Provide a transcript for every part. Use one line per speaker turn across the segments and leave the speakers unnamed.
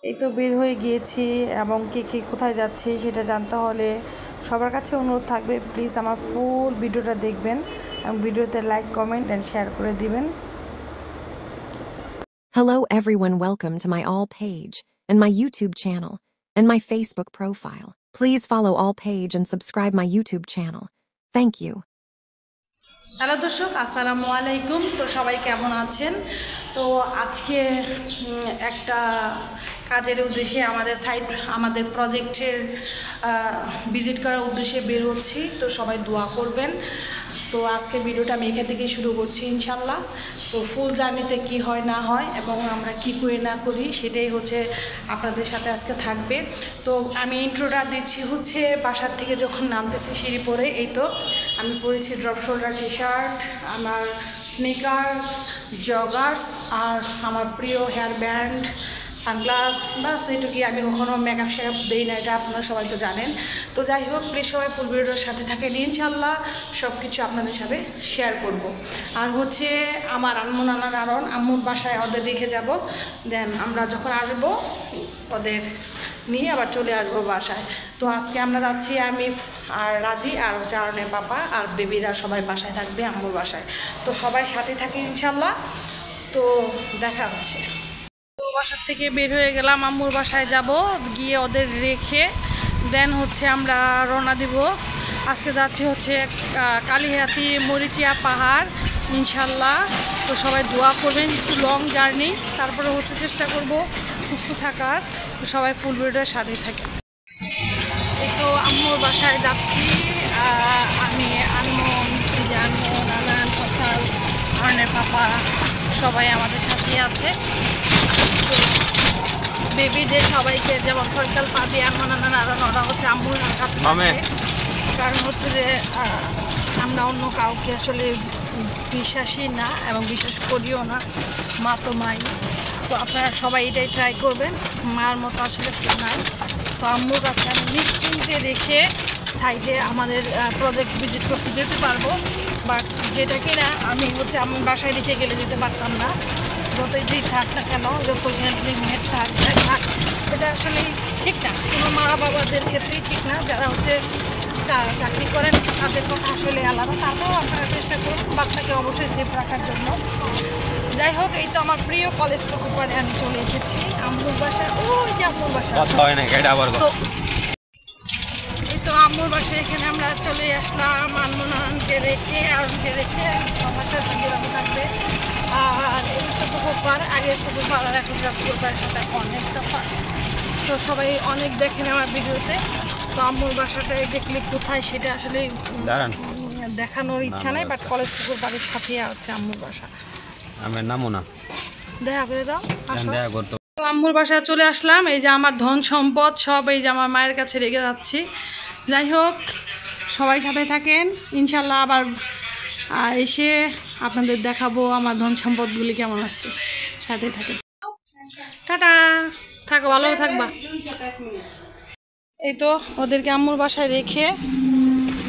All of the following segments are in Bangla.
এই তো বের হয়ে গিয়েছি এবং কে কোথায় যাচ্ছি সেটা জানতে হলে সবার কাছে অনুরোধ থাকবে, প্লিজ আমার ফুল ভিডিওটা দেখবেন এবং ভিডিওতে লাইক কমেন্ট অ্যান্ড শেয়ার করে দিবেন।
Hello everyone, welcome to my all page and my YouTube channel and my Facebook profile. Please follow all page and subscribe my YouTube channel. Thank you.
Hello দর্শক, আসসালামু আলাইকুম। তো সবাই কেমন আছেন? তো আজকে একটা কাজের উদ্দেশ্যে আমাদের প্রজেক্টের ভিজিট করার উদ্দেশ্যে বের হচ্ছি। তো সবাই দোয়া করবেন। তো আজকে ভিডিওটা আমি এখান থেকেই শুরু করছি ইনশাল্লাহ। তো ফুল জার্নিতে কি হয় না হয় এবং আমরা কি করি না করি সেটাই হচ্ছে আপনাদের সাথে আজকে থাকবে। তো আমি ইন্ট্রোটা দিচ্ছি হচ্ছে বাসার থেকে যখন নামতেছি সিঁড়ি পরে, এই তো আমি পরেছি ড্রপ শোল্ডার টি শার্ট, আমার স্নিকার্স, জগার্স আর আমার প্রিয় হেয়ার ব্যান্ড, সানগ্লাস, বাস এইটুকুই। আমি কখনো মেকআপ শেকআপ দিই না, এটা আপনারা সবাই তো জানেন। তো যাই হোক, প্লিজ সবাই ফুল ভিডিওর সাথে থাকেন, ইনশাল্লাহ সব কিছু আপনাদের সাথে শেয়ার করব। আর হচ্ছে আমার আম্মু নানার আম্মুর বাসায় ওদের রেখে যাব, দেন আমরা যখন আসবো ওদের নিয়ে আবার চলে আসবো বাসায়। তো আজকে আমরা যাচ্ছি আমি আর রাধি আর হচ্ছে আরনের পাপা আর বেবিরা সবাই বাসায় থাকবে আম্মুর বাসায়। তো সবাই সাথে থাকি ইনশাল্লাহ। তো দেখা হচ্ছে। তো বাসার থেকে বের হয়ে গেলাম, আম্মুর বাসায় যাব, গিয়ে ওদের রেখে দেন হচ্ছে আমরা রওনা দিব। আজকে যাচ্ছি হচ্ছে কালিহাতি মরিচিয়া পাহাড় ইনশাল্লাহ। তো সবাই দোয়া করবেন, একটু লং জার্নি, তারপরে হচ্ছে চেষ্টা করব সুস্থ থাকার। তো সবাই ফুল ভিডিওর সাথেই থাকে। এই তো আম্মুর বাসায় যাচ্ছি, আমি আনমন, নানান ফসাল, আরনের পাপা সবাই আমাদের সাথে আছে। তো বেবিদের সবাইকে, যেমন ফয়সাল, পাদি, আনমন, নানান ওরা হচ্ছে আম্মুর কাছে থাকে। কারণ হচ্ছে যে আমরা অন্য কাউকে আসলে বিশ্বাসী না এবং বিশ্বাস করিও না, মা তো মাই। তো আপনারা সবাই এটাই ট্রাই করবেন, মার মতো আসলে কেউ নাই। তো আম্মুর কাছে আমি নিশ্চিন্তে রেখে সাইডে আমাদের প্রজেক্ট ভিজিট করতে যেতে পারবো। বাট যেটা কিনা আমি হচ্ছে আমার বাসায় রেখে গেলে যেতে পারতাম না, যতই যেই থাক না কেন, যতই হ্যান্ডলিং হেড থাক এটা আসলে ঠিক না, কোনো মা বাবাদের ক্ষেত্রেই ঠিক না। যারা হচ্ছে চাকরি করেন তাদের কথা আসলে আলাদা, তারপরেও আপনারা চেষ্টা করুন বাচ্চাকে অবশ্যই সেফ রাখার জন্য। যাই হোক, এই তো আমার প্রিয় কলেজ পরে আমি চলে এসেছি আম্মুর বাসায়। ওই যে আম্মুর বাসা, তো এই তো আম্মুর বাসায় এখানে আমরা চলে আসলাম আম্মু নানানকে রেখে, আরনকে রেখে। আমার সাথে গেলাম থাকবে। আর এই তো পুকুর পাড়, আগের পুকুর পাড় আর এখনকার পুকুর পাড়ের সাথে অনেকটা পাড়। তো সবাই অনেক দেখেন আমার ভিডিওতে। তো আম্মুর বাসাটা দেখলে কোথায় সেটা আসলে দেখানোর ইচ্ছা নাই, বাট কলেজ পুকুর বাড়ির সাথে হচ্ছে আম্মুর বাসা। আমার নামও না, দেখা করে দাও। তো আম্মুর বাসায় চলে আসলাম, এই যে আমার ধন সম্পদ সব এই যে আমার মায়ের কাছে রেখে যাচ্ছি। যাই হোক, সবাই সাথে থাকেন ইনশাল্লাহ। আবার এসে আপনাদের দেখাবো আমার ধন সম্পদগুলি কেমন আছে, সাথে থাকেন। টাটা, থাকো, ভালো থাকবা। এই তো ওদেরকে আম্মুর বাসায় রেখে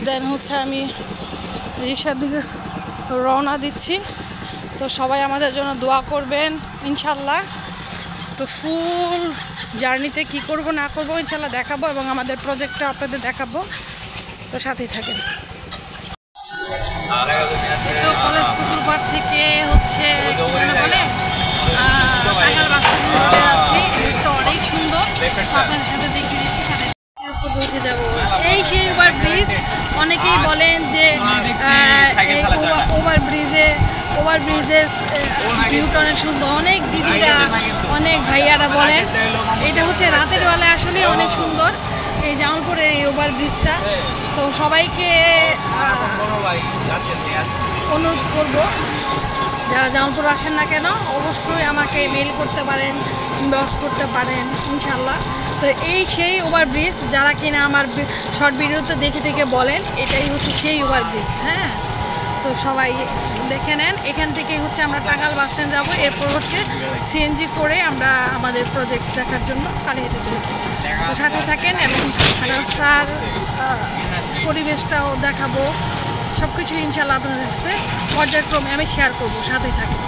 দেন হচ্ছে আমি রিক্সার দিকে রওনা দিচ্ছি। তো সবাই আমাদের জন্য দোয়া করবেন ইনশাল্লাহ। তো ফুল জার্নিতে কি করব না করব ইনশাল্লাহ দেখাবো এবং আমাদের প্রজেক্টটা আপনাদের দেখাবো। তো সাথেই থাকেন। তো কলেজ পুকুর পাড় থেকে হচ্ছে বলে টাঙ্গাইল বাস রোডে যাচ্ছি। এটা অনেক সুন্দর, আপনাদের সাথে দেখিয়ে দিচ্ছি। উঠে যাব, এই সেই ওভার ব্রিজ। অনেকেই বলেন যে এই ওভারব্রিজের ভিউটা অনেক সুন্দর। অনেক দিদিরা, অনেক ভাইয়ারা বলেন এটা হচ্ছে রাতের বেলায় আসলে অনেক সুন্দর, এই জামালপুরের এই ওভারব্রিজটা। তো সবাইকে অনুরোধ করব, যারা জামালপুর আসেন না কেন অবশ্যই আমাকে মেইল করতে পারেন, ইনবক্স করতে পারেন ইনশাল্লাহ। তো এই সেই ওভারব্রিজ, যারা কিনা আমার শর্ট ভিডিওতে দেখে বলেন এটাই হচ্ছে সেই ওভারব্রিজ। হ্যাঁ, তো সবাই দেখে নেন। এখান থেকে হচ্ছে আমরা টাঙ্গাইল বাস স্ট্যান্ড যাবো, এরপর হচ্ছে সিএনজি করে আমরা আমাদের প্রজেক্ট দেখার জন্য কালিহাতি চলে যাব। তো সাথে থাকেন এবং রাস্তার পরিবেশটাও দেখাবো, সব কিছু ইনশাল্লাহ আপনাদের সাথে পর্যায়ক্রমে আমি শেয়ার করবো, সাথে থাকেন।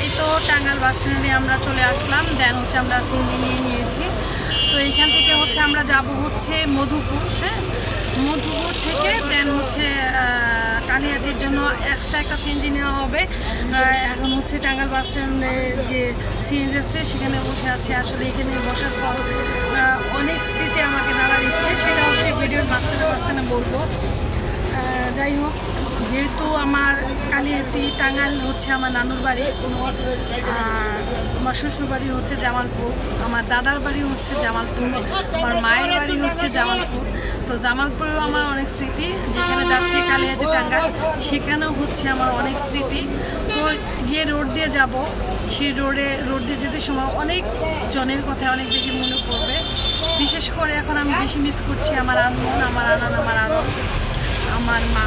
এই তো টাঙ্গাইল বাস স্ট্যান্ডে আমরা চলে আসলাম। দেন হচ্ছে আমরা সিএনজি নিয়ে নিয়েছি। তো এইখান থেকে হচ্ছে আমরা যাব হচ্ছে মধুপুর। হ্যাঁ, মধুপুর থেকে দেন হচ্ছে কালিয়াতির জন্য এক্সট্রা একটা সিএনজি নেওয়া হবে। এখন হচ্ছে টাঙ্গাইল বাস স্ট্যান্ডে যে সিএনজি আছে সেখানে বসে আছে। আসলে এখানে বসার পর অনেক স্মৃতি আমাকে নাড়া দিচ্ছে, সেটা হচ্ছে ভিডিওর মাঝখানে বলবো। যাই হোক, যেহেতু আমার কালিয়াতি টাঙ্গাইল হচ্ছে আমার নানুর বাড়ি, আর আমার শ্বশুর বাড়ি হচ্ছে জামালপুর, আমার দাদার বাড়ি হচ্ছে জামালপুর, আমার মায়ের বাড়ি হচ্ছে জামালপুর। তো জামালপুরেও আমার অনেক স্মৃতি, যেখানে যাচ্ছি কালিয়াতি টাঙ্গাইল সেখানেও হচ্ছে আমার অনেক স্মৃতি। তো যে রোড দিয়ে যাব সেই রোড দিয়ে যেতে সময় অনেক জনের কথা অনেক বেশি মনে পড়বে। বিশেষ করে এখন আমি বেশি মিস করছি আমার আনমন, আমার আনন্দ, আমার আনন্দ, আমার মা,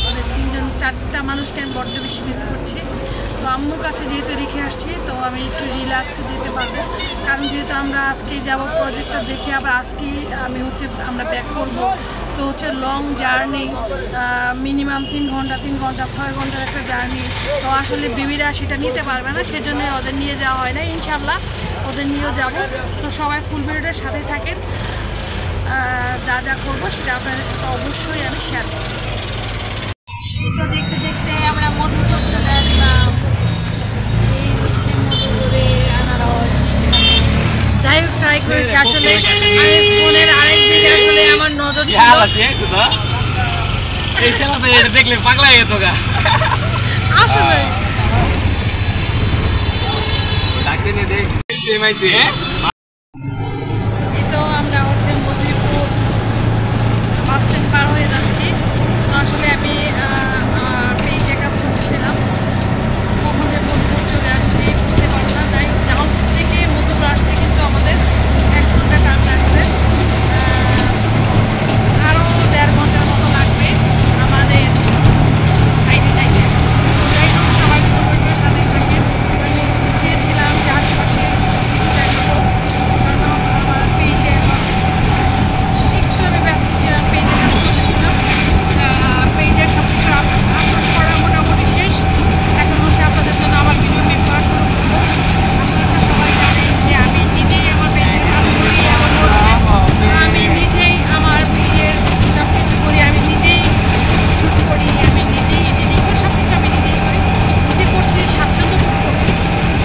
ওদের চারটা মানুষকে আমি বড্ড বেশি মিস করছি। তো আম্মুর কাছে যেহেতু রেখে আসছি, তো আমি একটু রিল্যাক্সে যেতে পারবো, কারণ যেহেতু আমরা আজকেই যাব প্রজেক্টটা দেখে, আবার আজকেই আমরা ব্যাক করব। তো হচ্ছে লং জার্নি, মিনিমাম 3 ঘন্টা 6 ঘন্টার একটা জার্নি। তো আসলে বেবিরা সেটা নিতে পারবে না, সেজন্য ওদের নিয়ে যাওয়া হয় না। ইনশাল্লাহ ওদের নিয়েও যাব। তো সবাই ফুল ভিডিওটার সাথে থাকেন, যা যা করবো সেটা আপনাদের সাথে অবশ্যই আমি শেয়ার করব।
তো দেখতে দেখতে আমরা মধুপুর চলে আসলাম। এই হচ্ছে মধুপুরে আনারস।
যাই হোক, ট্রাই করেছি। আসলে আমি ফোনের আরেক দিকে আসলে আমার নজর ছিল।
দেখলে পাগলা হয়ে যেত গা।
আসলে তো আমরা হচ্ছে মধুপুর বাস স্ট্যান্ড পার হয়ে যাচ্ছি। তো আসলে আমি পেজে কাজ করতেছিলাম, কখন যে মধুপুর চলে আসছি বলতে পারবো না। যাই হোক, জামালপুর থেকে মধুপুর আসতে কিন্তু আমাদের 1 ঘন্টা টাইম লাগছে, আরও 1.5 ঘন্টার মতো লাগবে আমাদের সাইডে যাইতে। তো যাই হোক, সবাই পরিবারের সাথে থাকেন। আমি চেয়েছিলাম যে আশেপাশে সব কিছু দেখাবো, কারণ আমার পেজে এখন একটু আমি ব্যস্ত ছিলাম, পেজে কাজ করতেছিলাম। পেজে সব কিছু আপলোড করা মোটামুটি শেষ। এখন হচ্ছে আপনাদের জন্য আবার ভিডিও মেক করা শুরু করবো। আপনারা তো সবাই জানেন যে আমি নিজেই আমার পেজের কাজ করি, এবং হচ্ছে আমি নিজেই আমার পেজের সব কিছু করি, আমি নিজেই শ্যুট করি, আমি নিজেই এডিটিং করি, সব কিছু আমি নিজেই করি, নিজে করতে স্বাচ্ছন্দ্য বোধ করি।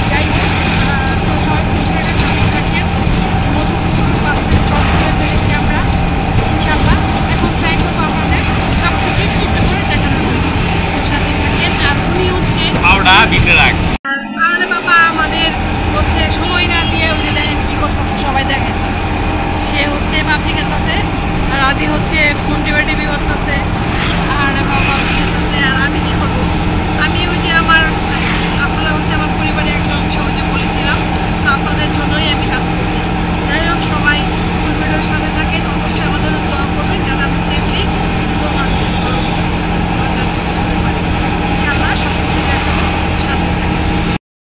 যাই হোক, তো সবাই ভিডিওটার সাথে থাকেন। মধুপুর বাস স্ট্যান্ড ক্রস করে ফেলেছি আমরা ইনশাল্লাহ। এখন ট্রাই করবো আপনাদের সব কিছু একটু করে দেখানোর জন্য। ওর সাথে থাকেন। আর উনি হচ্ছে আরে বাবা, আমাদের হচ্ছে সময় না দিয়ে ওই যে দেখেন কি করতেছে, সবাই দেখেন। সে হচ্ছে পাবজি খেলতেছে, আর আদি হচ্ছে ফোন টিপি করতেছে।